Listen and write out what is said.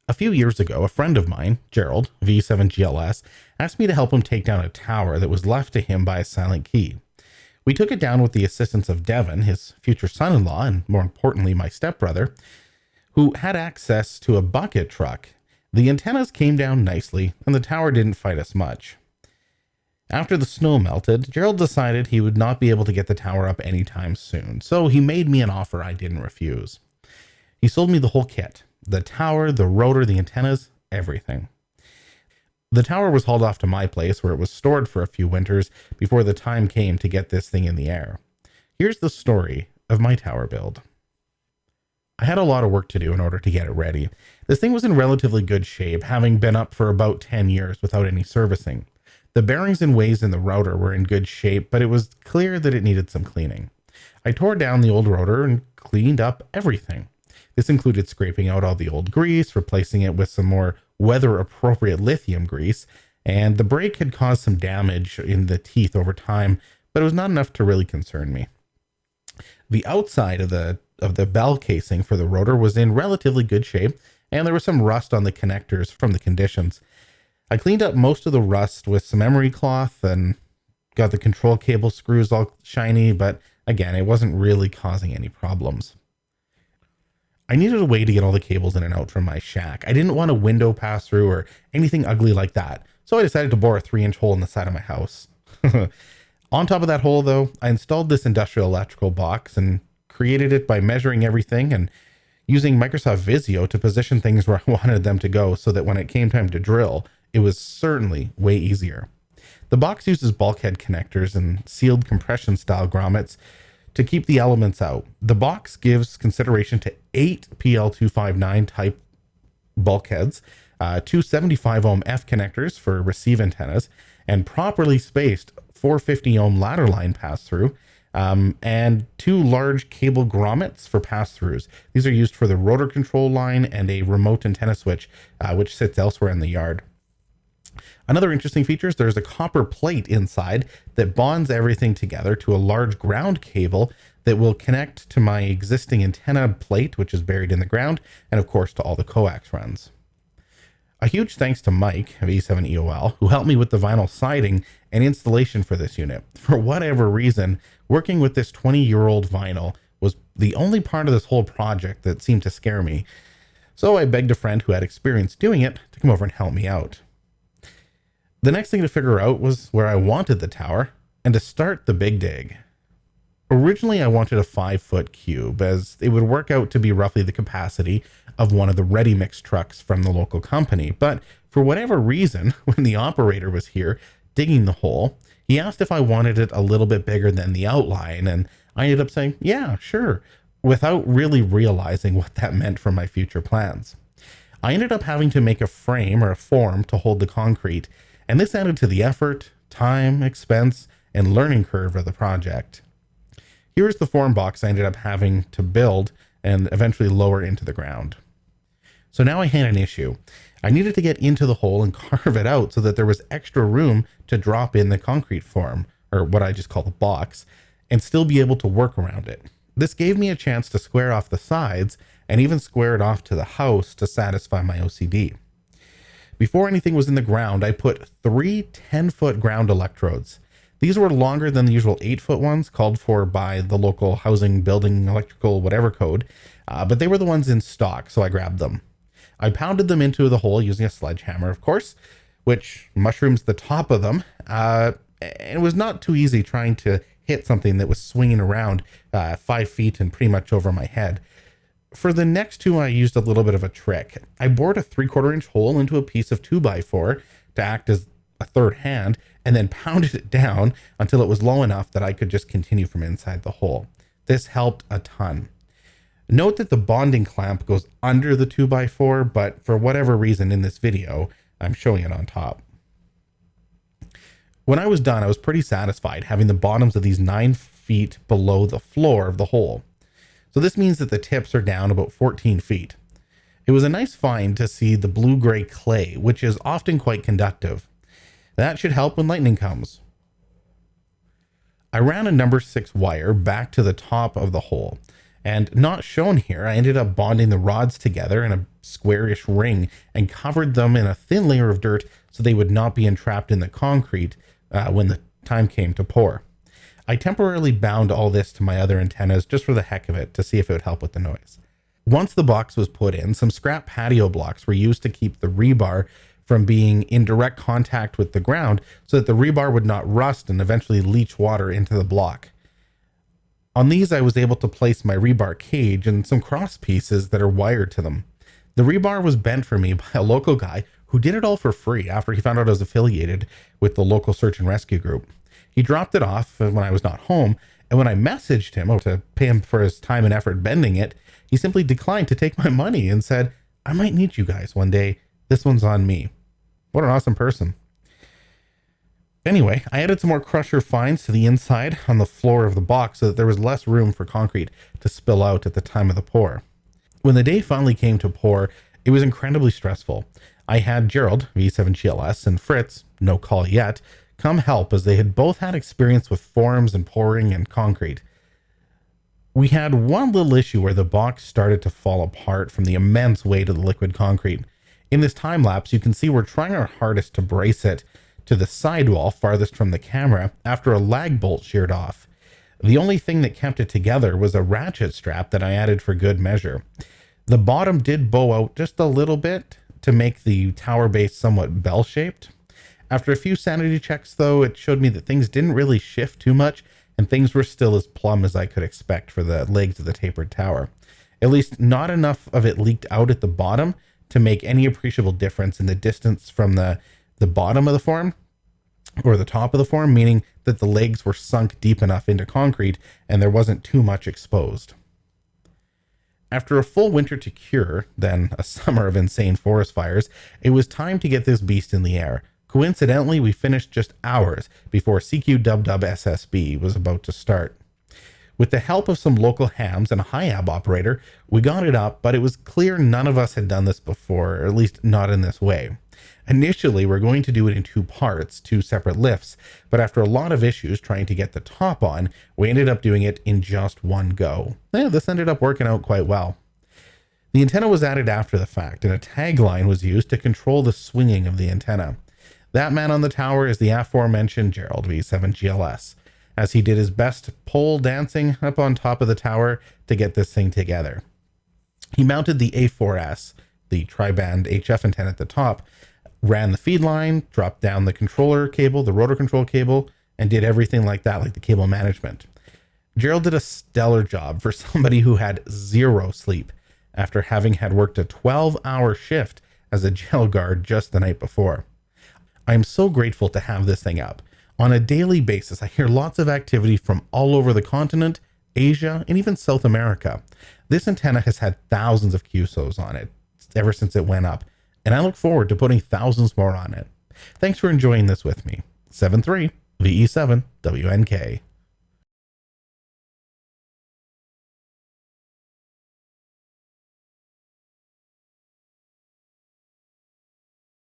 A few years ago, a friend of mine, Gerald, VE7GLS, asked me to help him take down a tower that was left to him by a silent key. We took it down with the assistance of Devin, his future son-in-law, and more importantly, my stepbrother, who had access to a bucket truck. The antennas came down nicely, and the tower didn't fight us much. After the snow melted, Gerald decided he would not be able to get the tower up anytime soon, so he made me an offer I didn't refuse. He sold me the whole kit: the tower, the rotor, the antennas, everything. The tower was hauled off to my place where it was stored for a few winters before the time came to get this thing in the air. Here's the story of my tower build. I had a lot of work to do in order to get it ready. This thing was in relatively good shape, having been up for about 10 years without any servicing. The bearings and ways in the rotor were in good shape, but it was clear that it needed some cleaning. I tore down the old rotor and cleaned up everything. This included scraping out all the old grease, replacing it with some more weather-appropriate lithium grease, and the brake had caused some damage in the teeth over time, but it was not enough to really concern me. The outside of the bell casing for the rotor was in relatively good shape, and there was some rust on the connectors from the conditions. I cleaned up most of the rust with some emery cloth and got the control cable screws all shiny, but again, it wasn't really causing any problems. I needed a way to get all the cables in and out from my shack. I didn't want a window pass through or anything ugly like that, so I decided to bore a 3-inch hole in the side of my house. On top of that hole, though, I installed this industrial electrical box and created it by measuring everything and using Microsoft Visio to position things where I wanted them to go so that when it came time to drill, it was certainly way easier. The box uses bulkhead connectors and sealed compression style grommets to keep the elements out. The box gives consideration to 8 PL259 type bulkheads, 2 75 ohm F connectors for receive antennas, and properly spaced 450 ohm ladder line pass-through, and 2 large cable grommets for pass-throughs. These are used for the rotor control line and a remote antenna switch, which sits elsewhere in the yard. Another interesting feature is there's a copper plate inside that bonds everything together to a large ground cable that will connect to my existing antenna plate, which is buried in the ground, and of course to all the coax runs. A huge thanks to Mike of VE7EOL, who helped me with the vinyl siding and installation for this unit. For whatever reason, working with this 20-year-old vinyl was the only part of this whole project that seemed to scare me. So I begged a friend who had experience doing it to come over and help me out. The next thing to figure out was where I wanted the tower and to start the big dig. Originally, I wanted a 5-foot cube, as it would work out to be roughly the capacity of one of the ready mix trucks from the local company. But for whatever reason, when the operator was here digging the hole, he asked if I wanted it a little bit bigger than the outline, and I ended up saying, yeah, sure, without really realizing what that meant for my future plans. I ended up having to make a frame or a form to hold the concrete, and this added to the effort, time, expense, and learning curve of the project. Here's the form box I ended up having to build and eventually lower into the ground. So now I had an issue. I needed to get into the hole and carve it out so that there was extra room to drop in the concrete form, or what I just call the box, and still be able to work around it. This gave me a chance to square off the sides and even square it off to the house to satisfy my OCD. Before anything was in the ground, I put 3 10-foot ground electrodes. These were longer than the usual 8-foot ones called for by the local housing, building, electrical, whatever code, but they were the ones in stock, so I grabbed them. I pounded them into the hole using a sledgehammer, of course, which mushrooms the top of them. And it was not too easy trying to hit something that was swinging around 5 feet and pretty much over my head. For the next 2, I used a little bit of a trick. I bored a 3/4 inch hole into a piece of 2x4 to act as a third hand, and then pounded it down until it was low enough that I could just continue from inside the hole. This helped a ton. Note that the bonding clamp goes under the 2x4, but for whatever reason in this video, I'm showing it on top. When I was done, I was pretty satisfied having the bottoms of these 9 feet below the floor of the hole. So this means that the tips are down about 14 feet. It was a nice find to see the blue-gray clay, which is often quite conductive. That should help when lightning comes. I ran a number 6 wire back to the top of the hole, And not shown here, I ended up bonding the rods together in a squarish ring and covered them in a thin layer of dirt so they would not be entrapped in the concrete when the time came to pour. I temporarily bound all this to my other antennas just for the heck of it to see if it would help with the noise. Once the box was put in, some scrap patio blocks were used to keep the rebar from being in direct contact with the ground so that the rebar would not rust and eventually leach water into the block. On these, I was able to place my rebar cage and some cross pieces that are wired to them. The rebar was bent for me by a local guy who did it all for free after he found out I was affiliated with the local search and rescue group. He dropped it off when I was not home, and when I messaged him to pay him for his time and effort bending it, he simply declined to take my money and said, "I might need you guys one day. This one's on me." What an awesome person. Anyway, I added some more crusher fines to the inside on the floor of the box so that there was less room for concrete to spill out at the time of the pour. When the day finally came to pour, it was incredibly stressful. I had Gerald, VE7GLS, and Fritz, no call yet, come help as they had both had experience with forms and pouring and concrete. We had one little issue where the box started to fall apart from the immense weight of the liquid concrete. In this time lapse, you can see we're trying our hardest to brace it to the sidewall farthest from the camera after a lag bolt sheared off. The only thing that kept it together was a ratchet strap that I added for good measure. The bottom did bow out just a little bit to make the tower base somewhat bell-shaped. After a few sanity checks, though, it showed me that things didn't really shift too much and things were still as plumb as I could expect for the legs of the tapered tower. At least not enough of it leaked out at the bottom to make any appreciable difference in the distance from the bottom of the form or the top of the form, meaning that the legs were sunk deep enough into concrete and there wasn't too much exposed. After a full winter to cure, then a summer of insane forest fires, it was time to get this beast in the air. Coincidentally, we finished just hours before CQ-SSB was about to start. With the help of some local hams and a high-ab operator, we got it up, but it was clear none of us had done this before, or at least not in this way. Initially, we're going to do it in two parts, two separate lifts, but after a lot of issues trying to get the top on, we ended up doing it in just one go. This ended up working out quite well. The antenna was added after the fact, and a tagline was used to control the swinging of the antenna. That man on the tower is the aforementioned Gerald VE7GLS, as he did his best pole dancing up on top of the tower to get this thing together. He mounted the A4S, the tri-band HF antenna at the top, ran the feed line, dropped down the controller cable, the rotor control cable, and did everything like that, like the cable management. Gerald did a stellar job for somebody who had zero sleep after having had worked a 12-hour shift as a jail guard just the night before. I am so grateful to have this thing up. On a daily basis, I hear lots of activity from all over the continent, Asia, and even South America. This antenna has had thousands of QSOs on it ever since it went up, and I look forward to putting thousands more on it. Thanks for enjoying this with me. 7-3 VE7WNK.